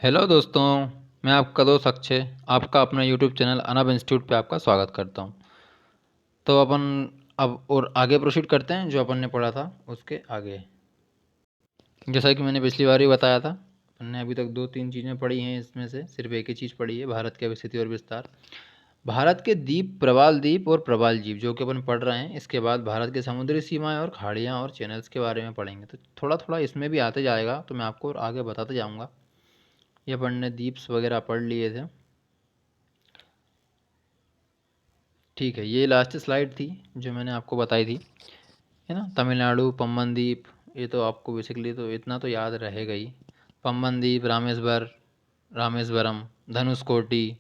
Hello दोस्तों, मैं आपका दोस्त अक्षय आपका अपना यूट्यूब चैनल अनब इंस्टीट्यूट पे आपका स्वागत करता हूँ। तो अपन अब और आगे प्रोसीड करते हैं जो अपन ने पढ़ा था उसके आगे। जैसा कि मैंने पिछली बार ही बताया था, अपन ने अभी तक 2-3 चीज़ें पढ़ी हैं, इसमें से सिर्फ एक ही चीज़ पढ़ी है, भारत की स्थिति और विस्तार। भारत के द्वीप, प्रवाल द्वीप और प्रवाल जीव जो कि अपन पढ़ रहे हैं। इसके बाद भारत के समुद्री सीमाएँ और खाड़ियाँ और चैनल्स के बारे में पढ़ेंगे। तो थोड़ा थोड़ा इसमें भी आते जाएगा, तो मैं आपको और आगे बताते जाऊँगा। ये अपन ने द्वीप्स वगैरह पढ़ लिए थे। ठीक है, ये लास्ट स्लाइड थी जो मैंने आपको बताई थी, है ना। तमिलनाडु, पम्बन द्वीप, ये तो आपको बेसिकली तो इतना तो याद रहेगा ही। पम्बन द्वीप, रामेश्वरम, धनुषकोटी,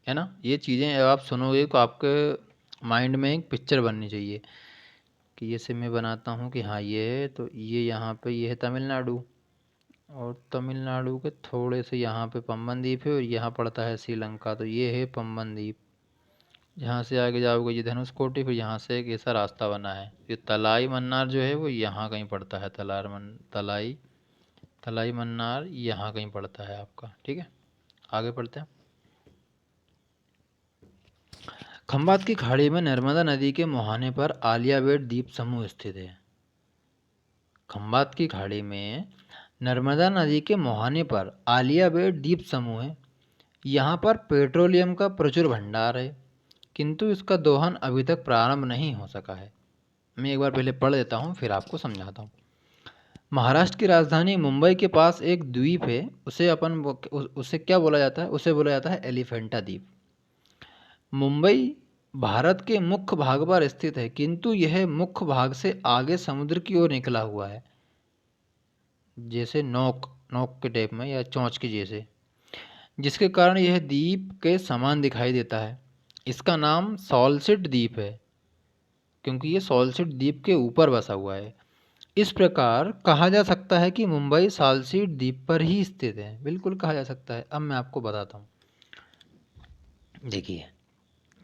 है ना। ये चीज़ें आप सुनोगे तो आपके माइंड में एक पिक्चर बननी चाहिए कि जैसे मैं बनाता हूँ कि हाँ ये है, तो ये यहाँ पे ये है तमिलनाडु, और तमिलनाडु के थोड़े से यहाँ पे पम्बन द्वीप है और यहाँ पड़ता है श्रीलंका, तो ये है पम्बन द्वीप। यहाँ से आगे जाओगे ये धनुषकोटी, फिर यहाँ से एक ऐसा रास्ता बना है। ये तलाई मन्नार जो है वो यहाँ कहीं पड़ता है। तलाई मन्नार यहाँ कहीं पड़ता है आपका। ठीक है, आगे पढ़ते हैं। खंबात की खाड़ी में नर्मदा नदी के मुहाने पर आलिया बेट द्वीप समूह स्थित है। खंबात की खाड़ी में नर्मदा नदी के मुहाने पर आलिया बेट द्वीप समूह है। यहाँ पर पेट्रोलियम का प्रचुर भंडार है, किंतु इसका दोहन अभी तक प्रारंभ नहीं हो सका है। मैं एक बार पहले पढ़ देता हूँ फिर आपको समझाता हूँ। महाराष्ट्र की राजधानी मुंबई के पास एक द्वीप है, उसे क्या बोला जाता है? उसे बोला जाता है एलिफेंटा द्वीप। मुंबई भारत के मुख्य भाग पर स्थित है, किंतु यह मुख्य भाग से आगे समुद्र की ओर निकला हुआ है, जैसे नोक नोक के टाइप में या चोंच के जैसे, जिसके कारण यह द्वीप के समान दिखाई देता है। इसका नाम सॉल्सिट द्वीप है, क्योंकि ये सॉल्सिट द्वीप के ऊपर बसा हुआ है। इस प्रकार कहा जा सकता है कि मुंबई सालसीट द्वीप पर ही स्थित है। बिल्कुल कहा जा सकता है। अब मैं आपको बताता हूँ। देखिए,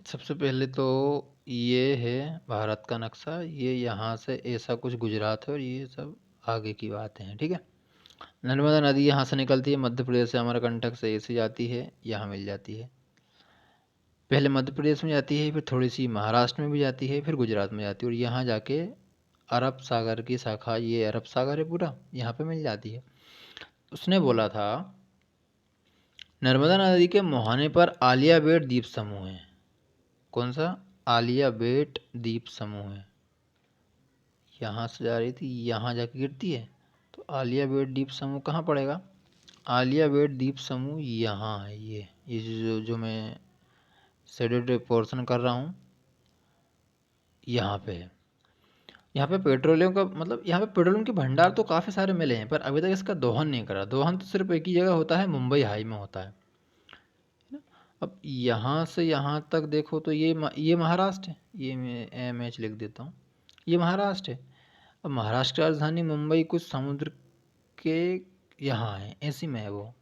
सबसे पहले तो ये है भारत का नक्शा। ये यहाँ से ऐसा कुछ गुजरात है और ये सब आगे की बातें हैं। ठीक है, नर्मदा नदी यहाँ से निकलती है, मध्य प्रदेश से अमरकंटक से ऐसे जाती है, यहाँ मिल जाती है। पहले मध्य प्रदेश में जाती है, फिर थोड़ी सी महाराष्ट्र में भी जाती है, फिर गुजरात में जाती है, और यहाँ जाके अरब सागर की शाखा, ये अरब सागर है पूरा, यहाँ पे मिल जाती है। उसने बोला था नर्मदा नदी के मुहाने पर आलिया बेट द्वीप समूह है। कौन सा? आलिया बेट द्वीप समूह है। यहाँ से जा रही थी, यहाँ जाके गिरती है, तो आलिया बेट द्वीप समूह कहाँ पड़ेगा? आलिया बेट द्वीप समूह यहाँ है। ये जो मैं शेडेड पोर्शन कर रहा हूँ, यहाँ पे है। यहाँ पे पेट्रोलियम का मतलब, यहाँ पे पेट्रोलियम के भंडार तो काफ़ी सारे मिले हैं, पर अभी तक इसका दोहन नहीं करा। दोहन तो सिर्फ एक ही जगह होता है, मुंबई हाई में होता है। अब यहाँ से यहाँ तक देखो तो ये महाराष्ट्र है। ये मैं एम लिख देता हूँ, ये महाराष्ट्र है। अब महाराष्ट्र की राजधानी मुंबई कुछ समुद्र के यहाँ है, ऐसी में है वो,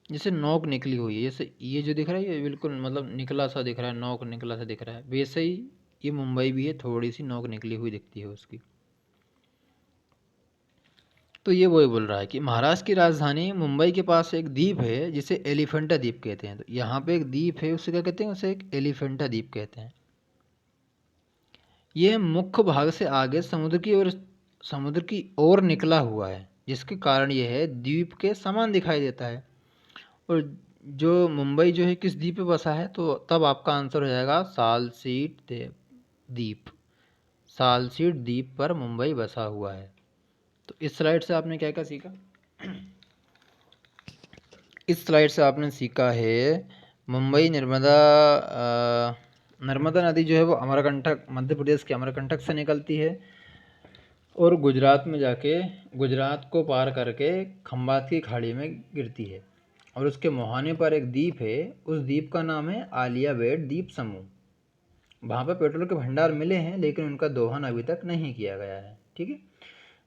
जैसे नोक निकली हुई है। जैसे ये जो दिख रहा है, ये बिल्कुल मतलब निकला सा दिख रहा है, नोक निकला सा दिख रहा है, वैसे ही ये मुंबई भी है, थोड़ी सी नोक निकली हुई दिखती है उसकी। तो ये वही बोल रहा है कि महाराष्ट्र की राजधानी मुंबई के पास एक द्वीप है जिसे एलिफेंटा द्वीप कहते हैं। तो यहाँ पे एक द्वीप है, उसे क्या कहते हैं? उसे एक एलिफेंटा द्वीप कहते हैं। यह मुख्य भाग से आगे समुद्र की ओर निकला हुआ है, जिसके कारण यह द्वीप के समान दिखाई देता है। और जो मुंबई जो है किस द्वीप पे बसा है, तो तब आपका आंसर हो जाएगा सालसीट द्वीप। सालसीट द्वीप पर मुंबई बसा हुआ है। तो इस स्लाइड से आपने क्या क्या सीखा? इस स्लाइड से आपने सीखा है मुंबई नर्मदा नदी जो है वो अमरकंटक, मध्य प्रदेश के अमरकंटक से निकलती है और गुजरात में जाके, गुजरात को पार करके खंबात की खाड़ी में गिरती है। और उसके मुहाने पर एक द्वीप है, उस द्वीप का नाम है आलिया बेट द्वीप समूह। वहाँ पर पेट्रोल के भंडार मिले हैं, लेकिन उनका दोहन अभी तक नहीं किया गया है। ठीक है।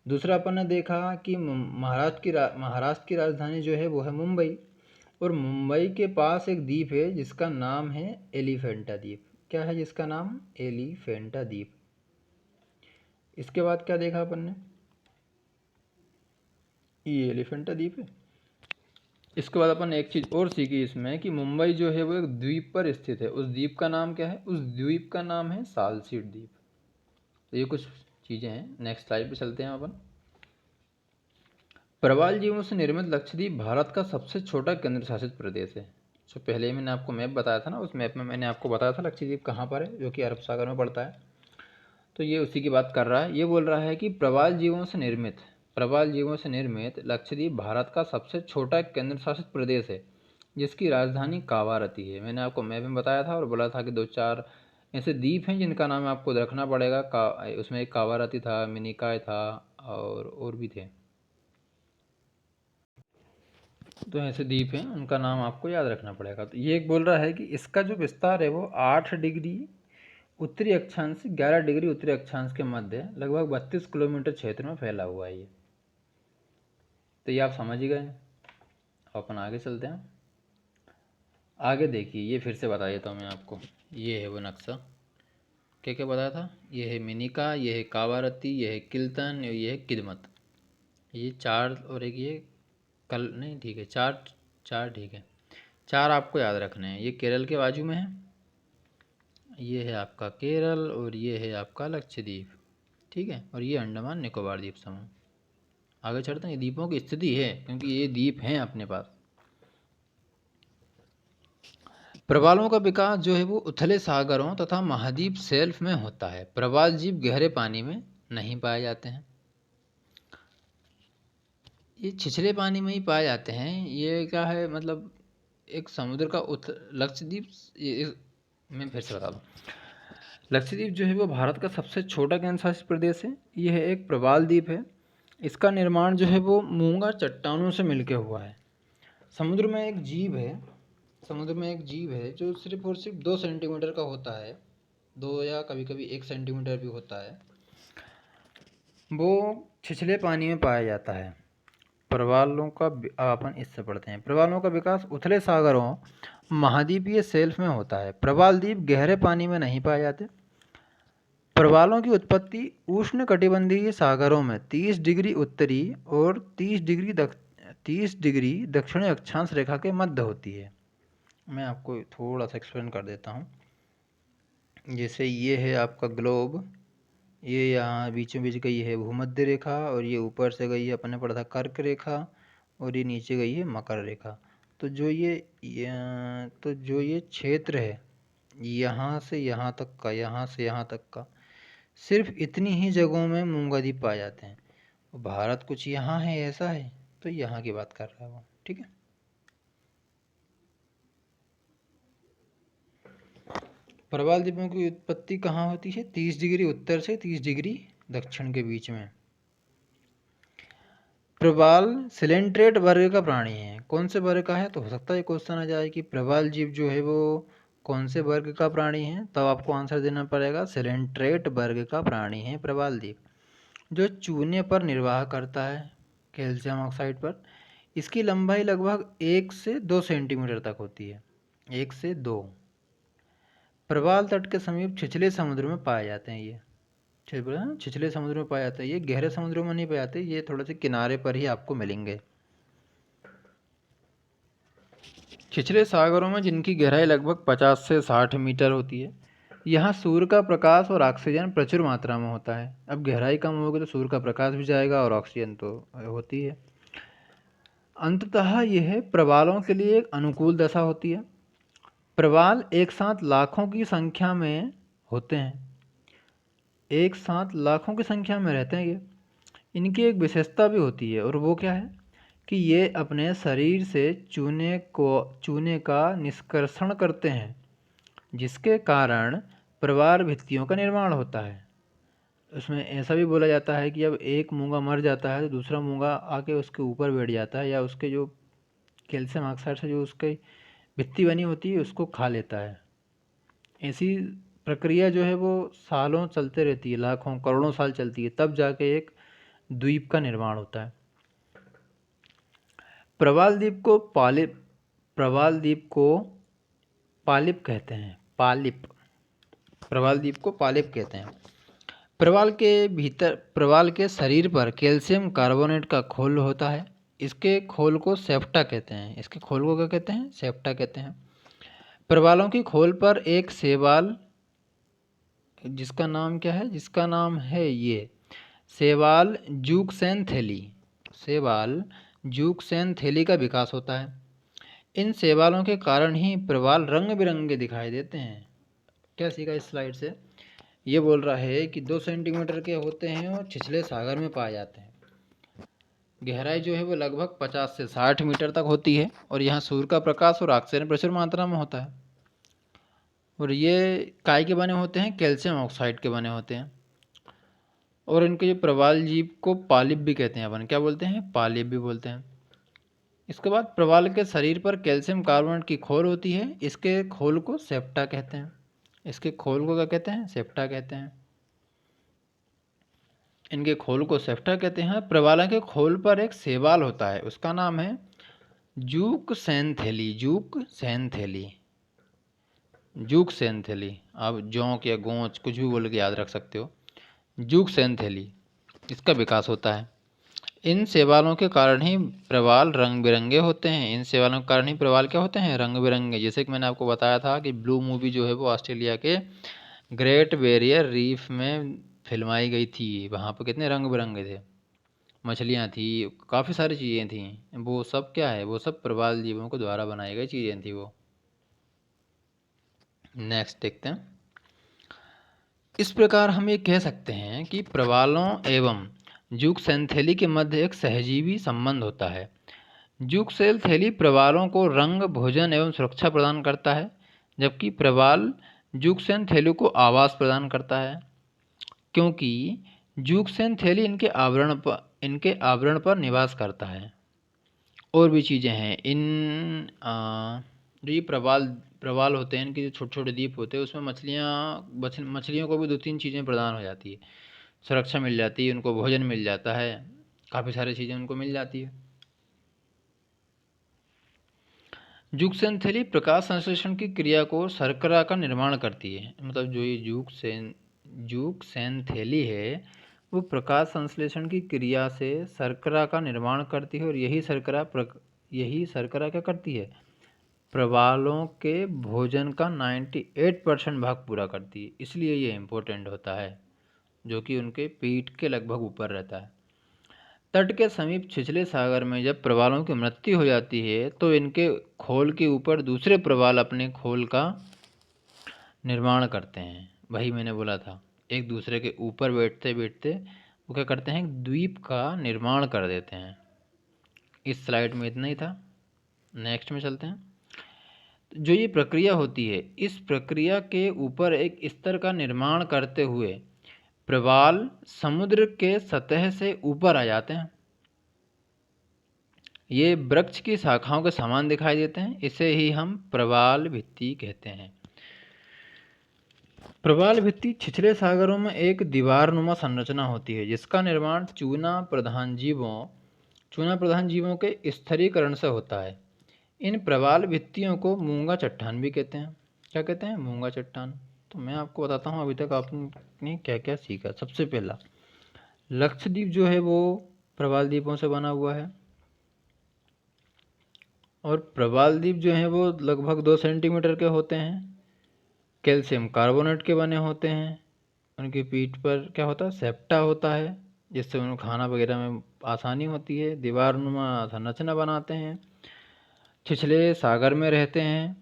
दूसरा अपन ने देखा कि महाराष्ट्र की राजधानी जो है वो है मुंबई, और मुंबई के पास एक द्वीप है जिसका नाम है एलिफेंटा द्वीप। क्या है जिसका नाम? एलिफेंटा द्वीप। इसके बाद क्या देखा अपन ने? ये एलिफेंटा द्वीप है। इसके बाद अपन एक चीज़ और सीखी इसमें कि मुंबई जो है वो एक द्वीप पर स्थित है। उस द्वीप का नाम क्या है? उस द्वीप का नाम है सालसीट द्वीप। तो ये कुछ चीज़ें हैं। नेक्स्ट स्लाइड पे चलते हैं अपन। प्रवाल जीवों से निर्मित लक्षद्वीप भारत का सबसे छोटा केंद्र शासित प्रदेश है। जो पहले ही मैंने आपको मैप बताया था ना, उस मैप में मैंने आपको बताया था लक्षद्वीप कहाँ पर है, जो कि अरब सागर में पड़ता है। तो ये उसी की बात कर रहा है। ये बोल रहा है कि प्रवाल जीवों से निर्मित लक्षद्वीप भारत का सबसे छोटा केंद्र शासित प्रदेश है, जिसकी राजधानी कावारती है। मैंने आपको मैप में बताया था और बोला था कि 2-4 ऐसे द्वीप हैं जिनका नाम आपको रखना पड़ेगा। उसमें एक कावारती था, मिनिकॉय था और भी थे। तो ऐसे द्वीप हैं, उनका नाम आपको याद रखना पड़ेगा। तो ये एक बोल रहा है कि इसका जो विस्तार है वो 8 डिग्री उत्तरी अक्षांश से 11 डिग्री उत्तरी अक्षांश के मध्य लगभग 32 किलोमीटर क्षेत्र में फैला हुआ है ये। तो ये आप समझ ही गए। अपन आगे चलते हैं। आगे देखिए, ये फिर से बता देता हूँ मैं आपको। ये है वो नक्शा। क्या क्या बताया था? ये है मिनिका, ये है कावारती, ये है किल्तन, ये है किदमत। ये 4 और एक ये कल नहीं, ठीक है, 4 4 ठीक है। 4 आपको याद रखने हैं। ये केरल के बाजू में है, ये है आपका केरल, और ये है आपका लक्षद्वीप, ठीक है, और ये अंडमान निकोबार द्वीप समूह। आगे चढ़ते हैं। ये द्वीपों की स्थिति है, क्योंकि ये द्वीप हैं अपने पास। प्रवालों का विकास जो है वो उथले सागरों तथा महाद्वीप शेल्फ में होता है। प्रवाल जीव गहरे पानी में नहीं पाए जाते हैं, ये छिछले पानी में ही पाए जाते हैं। ये क्या है, मतलब एक समुद्र का लक्षद्वीप, मैं फिर से बता दूँ। लक्षद्वीप जो है वो भारत का सबसे छोटा केंद्र शासित प्रदेश है। यह एक प्रवाल द्वीप है। इसका निर्माण जो है वो मूंगा चट्टानों से मिलके हुआ है। समुद्र में एक जीव है जो सिर्फ और सिर्फ 2 सेंटीमीटर का होता है, 2 या कभी कभी 1 सेंटीमीटर भी होता है। वो छिछले पानी में पाया जाता है। प्रवालों का अपन इससे पढ़ते हैं। प्रवालों का विकास उथले सागरों महाद्वीपीय शेल्फ में होता है। प्रवाल द्वीप गहरे पानी में नहीं पाए जाते। प्रवालों की उत्पत्ति उष्णकटिबंधीय सागरों में 30 डिग्री उत्तरी और 30 डिग्री दक्षिणी अक्षांश रेखा के मध्य होती है। मैं आपको थोड़ा सा एक्सप्लेन कर देता हूँ। जैसे ये है आपका ग्लोब, ये यहाँ बीचों बीच गई है भूमध्य रेखा, और ये ऊपर से गई है, अपने पढ़ा था कर्क रेखा, और ये नीचे गई है मकर रेखा। तो जो ये क्षेत्र है, यहाँ से यहाँ तक का, यहाँ से यहाँ तक का, सिर्फ इतनी ही जगहों में मूंगा द्वीप पाए जाते हैं। भारत कुछ यहाँ है, ऐसा है, तो यहाँ की बात कर रहा है वो, ठीक है। प्रवाल द्वीपों की उत्पत्ति कहाँ होती है? 30 डिग्री उत्तर से 30 डिग्री दक्षिण के बीच में। प्रवाल सिलेंट्रेट वर्ग का प्राणी है। कौन से वर्ग का है? तो हो सकता है क्वेश्चन आ जाए कि प्रवाल जीव जो है वो कौन से वर्ग का प्राणी है, तब आपको आंसर देना पड़ेगा सिलेंट्रेट वर्ग का प्राणी है प्रवाल द्वीप, जो चूने पर निर्वाह करता है, कैल्शियम ऑक्साइड पर। इसकी लंबाई लगभग 1 से 2 सेंटीमीटर तक होती है, 1 से 2। प्रवाल तट के समीप छिछले समुद्र में पाए जाते हैं। ये छिछले समुद्र में पाए जाते हैं। ये गहरे समुद्रों में नहीं पाए जाते, ये थोड़े से किनारे पर ही आपको मिलेंगे। छिछले सागरों में जिनकी गहराई लगभग 50 से 60 मीटर होती है, यहाँ सूर्य का प्रकाश और ऑक्सीजन प्रचुर मात्रा में होता है। अब गहराई कम होगी तो सूर्य का प्रकाश भी जाएगा और ऑक्सीजन तो होती है। अंततः यह प्रवालों के लिए एक अनुकूल दशा होती है। प्रवाल एक साथ लाखों की संख्या में होते हैं, एक साथ लाखों की संख्या में रहते हैं ये। इनकी एक विशेषता भी होती है, और वो क्या है कि ये अपने शरीर से चूने का निष्कर्षण करते हैं, जिसके कारण प्रवाल भित्तियों का निर्माण होता है। उसमें ऐसा भी बोला जाता है कि अब एक मूंगा मर जाता है तो दूसरा मूंगा आके उसके ऊपर बैठ जाता है, या उसके जो कैल्शियम ऑक्साइड से जो उसकी भित्ति बनी होती है उसको खा लेता है। ऐसी प्रक्रिया जो है वो सालों चलते रहती है, लाखों करोड़ों साल चलती है, तब जाके एक द्वीप का निर्माण होता है। प्रवाल द्वीप को पालिप कहते हैं। प्रवाल द्वीप को पालिप कहते हैं। प्रवाल के शरीर पर कैल्शियम कार्बोनेट का खोल होता है। इसके खोल को सेप्टा कहते हैं। इसके खोल को क्या कहते हैं? सेप्टा कहते हैं। प्रवालों की खोल पर एक शैवाल, जिसका नाम क्या है? जिसका नाम है ये शैवाल ज़ूक्सेनथेली। शैवाल ज़ूक्सेनथेली का विकास होता है। इन शैवालों के कारण ही प्रवाल रंग बिरंगे दिखाई देते हैं। क्या सीखा इस स्लाइड से? ये बोल रहा है कि 2 सेंटीमीटर के होते हैं और छिछले सागर में पाए जाते हैं। गहराई जो है वो लगभग 50 से 60 मीटर तक होती है और यहाँ सूर्य का प्रकाश और ऑक्सीजन प्रचुर मात्रा में होता है। और ये काय के बने होते हैं? कैल्शियम ऑक्साइड के बने होते हैं। और इनके जो प्रवाल जीव को पालिप भी कहते हैं। अपन क्या बोलते हैं? पालिप भी बोलते हैं। इसके बाद प्रवाल के शरीर पर कैल्शियम कार्बोनेट की खोल होती है। इसके खोल को सेप्टा कहते हैं। इसके खोल को क्या कहते हैं? सेप्टा कहते हैं। इनके खोल को सेप्टा कहते हैं। प्रवाला के खोल पर एक शैवाल होता है, उसका नाम है ज़ूक्सेनथेली। ज़ूक्सेनथेली, ज़ूक्सेनथेली। आप जोंक या गोंच कुछ भी बोल के याद रख सकते हो। ज़ूक्सेनथेली, इसका विकास होता है। इन शैवालों के कारण ही प्रवाल रंग बिरंगे होते हैं। इन शैवालों के कारण ही प्रवाल क्या होते हैं? रंग बिरंगे। जैसे कि मैंने आपको बताया था कि ब्लू मूवी जो है वो ऑस्ट्रेलिया के ग्रेट बैरियर रीफ में फिल्माई गई थी। वहाँ पर कितने रंग बिरंगे थे, मछलियाँ थी, काफ़ी सारी चीज़ें थी। वो सब क्या है? वो सब प्रवाल जीवों को द्वारा बनाई गई चीज़ें थी वो। नेक्स्ट देखते हैं। इस प्रकार हम ये कह सकते हैं कि प्रवालों एवं ज़ूक्सेनथेली के मध्य एक सहजीवी संबंध होता है। ज़ूक्सेनथेली प्रवालों को रंग, भोजन एवं सुरक्षा प्रदान करता है, जबकि प्रवाल ज़ूक्सेनथेली को आवास प्रदान करता है, क्योंकि ज़ूक्सेनथेली इनके आवरण पर निवास करता है। और भी चीज़ें हैं जो ये प्रवाल होते हैं, इनके जो छोटे छोटे द्वीप होते हैं, उसमें मछलियों को भी 2-3 चीज़ें प्रदान हो जाती है। सुरक्षा मिल जाती है, उनको भोजन मिल जाता है, काफ़ी सारी चीज़ें उनको मिल जाती है। ज़ूक्सेनथेली प्रकाश संश्लेषण की क्रिया को शर्करा का निर्माण करती है। मतलब जो ये ज़ूक्सेनथेली है वो प्रकाश संश्लेषण की क्रिया से शर्करा का निर्माण करती है। और यही शर्करा क्या करती है? प्रवालों के भोजन का 98% भाग पूरा करती है। इसलिए ये इम्पोर्टेंट होता है, जो कि उनके पीठ के लगभग ऊपर रहता है। तट के समीप छिछले सागर में जब प्रवालों की मृत्यु हो जाती है तो इनके खोल के ऊपर दूसरे प्रवाल अपने खोल का निर्माण करते हैं। वही मैंने बोला था, एक दूसरे के ऊपर बैठते बैठते वो क्या करते हैं? द्वीप का निर्माण कर देते हैं। इस स्लाइड में इतना ही था। नेक्स्ट में चलते हैं। जो ये प्रक्रिया होती है, इस प्रक्रिया के ऊपर एक स्तर का निर्माण करते हुए प्रवाल समुद्र के सतह से ऊपर आ जाते हैं। ये वृक्ष की शाखाओं के समान दिखाई देते हैं। इसे ही हम प्रवाल भित्ति कहते हैं। प्रवाल भित्ति छिछले सागरों में एक दीवारनुमा संरचना होती है, जिसका निर्माण चूना प्रधान जीवों के स्थिरीकरण से होता है। इन प्रवाल भित्तियों को मूंगा चट्टान भी कहते हैं। क्या कहते हैं? मूंगा चट्टान। तो मैं आपको बताता हूँ अभी तक आपने क्या क्या सीखा। सबसे पहला, लक्षद्वीप जो है वो प्रवाल द्वीपों से बना हुआ है। और प्रवाल द्वीप जो हैं वो लगभग 2 सेंटीमीटर के होते हैं, कैल्शियम कार्बोनेट के बने होते हैं। उनकी पीठ पर क्या होता है? सेप्टा होता है, जिससे उन्हें खाना वगैरह में आसानी होती है। दीवारनुमा संरचना बनाते हैं, छिछले सागर में रहते हैं।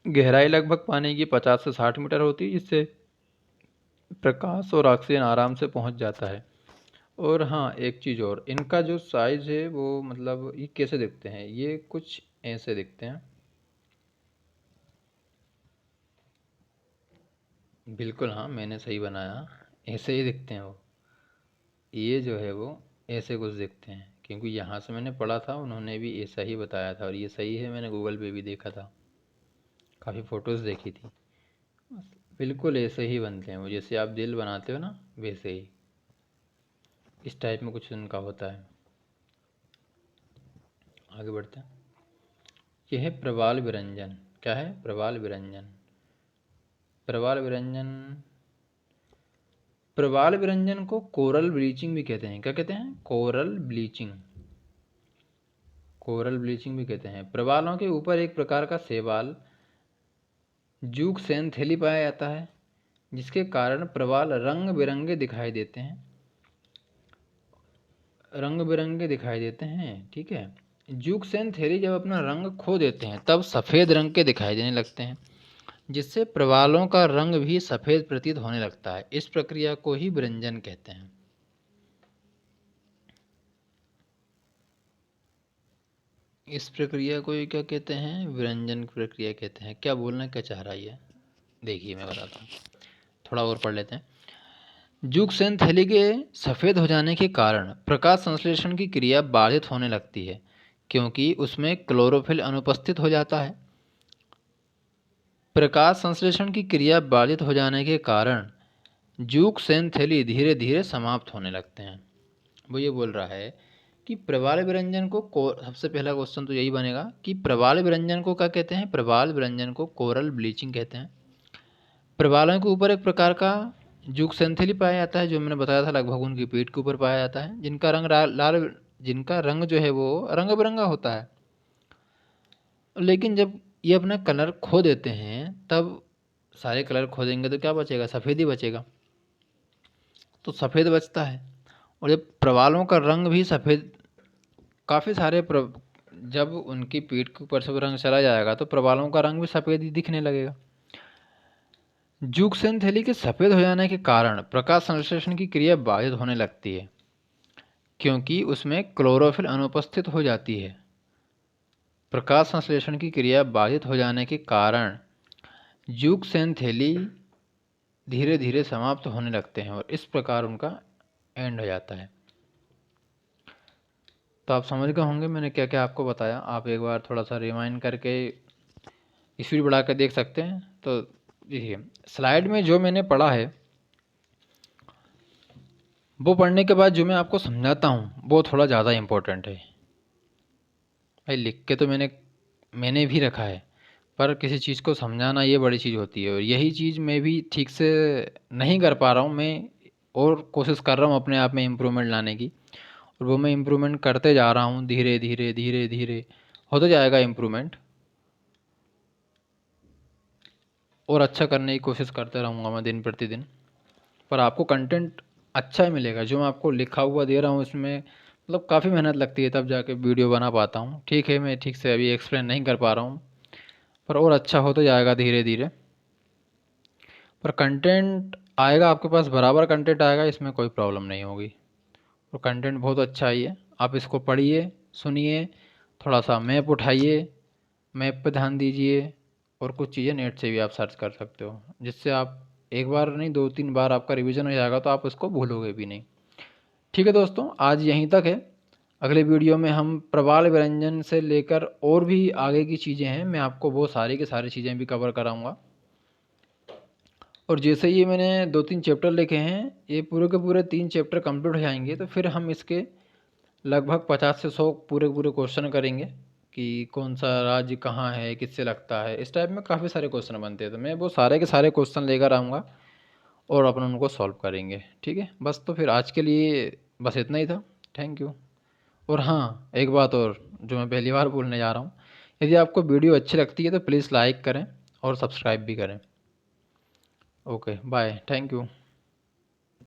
गहराई लगभग पानी की 50 से 60 मीटर होती है, जिससे प्रकाश और ऑक्सीजन आराम से पहुंच जाता है। और हाँ, एक चीज़ और, इनका जो साइज़ है वो मतलब ये कैसे दिखते हैं? ये कुछ ऐसे दिखते हैं। बिल्कुल हाँ, मैंने सही बनाया, ऐसे ही दिखते हैं वो। ये जो है वो ऐसे कुछ दिखते हैं, क्योंकि यहाँ से मैंने पढ़ा था, उन्होंने भी ऐसा ही बताया था और ये सही है। मैंने गूगल पे भी देखा था, काफ़ी फ़ोटोज़ देखी थी। बिल्कुल ऐसे ही बनते हैं वो, जैसे आप दिल बनाते हो ना, वैसे ही इस टाइप में कुछ उनका होता है। आगे बढ़ते हैं। यह है प्रवाल विरंजन। क्या है? प्रवाल विरंजन। प्रवाल विरंजन प्रवाल विरंजन को कोरल ब्लीचिंग भी कहते हैं। क्या कहते हैं? Coral bleaching. कोरल ब्लीचिंग भी कहते हैं। प्रवालों के ऊपर एक प्रकार का शैवाल जूक्सेंथेली पाया जाता है, जिसके कारण प्रवाल रंग बिरंगे दिखाई देते हैं। रंग बिरंगे दिखाई देते हैं, ठीक है। जूक्सेंथेली जब अपना रंग खो देते हैं तब सफ़ेद रंग के दिखाई देने लगते हैं, जिससे प्रवालों का रंग भी सफ़ेद प्रतीत होने लगता है। इस प्रक्रिया को ही विरंजन कहते हैं। इस प्रक्रिया को ये क्या कहते हैं? विरंजन प्रक्रिया कहते हैं। क्या बोलना क्या चाह रहा है ये देखिए, मैं बताता हूँ, थोड़ा और पढ़ लेते हैं। जूक्सेंथेली के सफ़ेद हो जाने के कारण प्रकाश संश्लेषण की क्रिया बाधित होने लगती है, क्योंकि उसमें क्लोरोफिल अनुपस्थित हो जाता है। प्रकाश संश्लेषण की क्रिया बाधित हो जाने के कारण जूक्सेंथेली धीरे धीरे समाप्त होने लगते हैं। वो ये बोल रहा है कि प्रवाल विरंजन को सबसे पहला क्वेश्चन तो यही बनेगा कि प्रवाल विरंजन को क्या कहते हैं? प्रवाल विरंजन को कोरल ब्लीचिंग कहते हैं। प्रवालों के ऊपर एक प्रकार का जूक्सेंथेली पाया जाता है, जो मैंने बताया था, लगभग उनकी पीठ के ऊपर पाया जाता है, जिनका रंग लाल, जिनका रंग जो है वो रंग बिरंगा होता है। लेकिन जब ये अपना कलर खो देते हैं तब सारे कलर खो देंगे तो क्या बचेगा? सफ़ेद ही बचेगा। तो सफ़ेद बचता है। और जब प्रवालों का रंग भी सफ़ेद, काफ़ी सारे जब उनकी पीठ के ऊपर से वो रंग चला जाएगा तो प्रवालों का रंग भी सफ़ेद ही दिखने लगेगा। जूक्सेंथेली के सफ़ेद हो जाने के कारण प्रकाश संश्लेषण की क्रिया बाधित होने लगती है, क्योंकि उसमें क्लोरोफिल अनुपस्थित हो जाती है। प्रकाश संश्लेषण की क्रिया बाधित हो जाने के कारण जूक्सेंथेली धीरे धीरे समाप्त होने लगते हैं और इस प्रकार उनका एंड हो जाता है। तो आप समझ गए होंगे मैंने क्या क्या आपको बताया। आप एक बार थोड़ा सा रिवाइंड करके स्पीड बढ़ा कर देख सकते हैं। तो देखिए, स्लाइड में जो मैंने पढ़ा है वो पढ़ने के बाद जो मैं आपको समझाता हूँ वो थोड़ा ज़्यादा इम्पोर्टेंट है। भाई लिख के तो मैंने भी रखा है, पर किसी चीज़ को समझाना ये बड़ी चीज़ होती है, और यही चीज़ मैं भी ठीक से नहीं कर पा रहा हूँ। मैं और कोशिश कर रहा हूँ अपने आप में इम्प्रूवमेंट लाने की, और वो मैं इम्प्रूवमेंट करते जा रहा हूँ। धीरे धीरे धीरे धीरे होता जाएगा इम्प्रूवमेंट, और अच्छा करने की कोशिश करते रहूँगा मैं दिन प्रतिदिन। पर आपको कंटेंट अच्छा ही मिलेगा। जो मैं आपको लिखा हुआ दे रहा हूँ इसमें मतलब काफ़ी मेहनत लगती है, तब जाके वीडियो बना पाता हूँ। ठीक है, मैं ठीक से अभी एक्सप्लेन नहीं कर पा रहा हूँ, पर और अच्छा होता जाएगा धीरे धीरे। पर कंटेंट आएगा आपके पास, बराबर कंटेंट आएगा, इसमें कोई प्रॉब्लम नहीं होगी। और कंटेंट बहुत अच्छा ही है। आप इसको पढ़िए, सुनिए, थोड़ा सा मैप उठाइए, मैप पे ध्यान दीजिए, और कुछ चीज़ें नेट से भी आप सर्च कर सकते हो, जिससे आप एक बार नहीं 2-3 बार आपका रिवीजन हो जाएगा तो आप उसको भूलोगे भी नहीं। ठीक है दोस्तों, आज यहीं तक है। अगले वीडियो में हम प्रवाल व्यंजन से लेकर और भी आगे की चीज़ें हैं, मैं आपको वो सारी की सारी चीज़ें भी कवर कराऊंगा। और जैसे ये मैंने 2-3 चैप्टर लिखे हैं, ये पूरे के पूरे 3 चैप्टर कंप्लीट हो जाएंगे तो फिर हम इसके लगभग 50 से 100 पूरे पूरे क्वेश्चन करेंगे कि कौन सा राज्य कहाँ है, किससे लगता है। इस टाइप में काफ़ी सारे क्वेश्चन बनते हैं, तो मैं वो सारे के सारे क्वेश्चन लेकर आऊँगा और अपन उनको सॉल्व करेंगे। ठीक है, बस तो फिर आज के लिए बस इतना ही था। Thank you. और हाँ, एक बात और जो मैं पहली बार बोलने जा रहा हूँ, यदि आपको वीडियो अच्छी लगती है तो प्लीज़ लाइक करें और सब्सक्राइब भी करें। Okay, bye, thank you.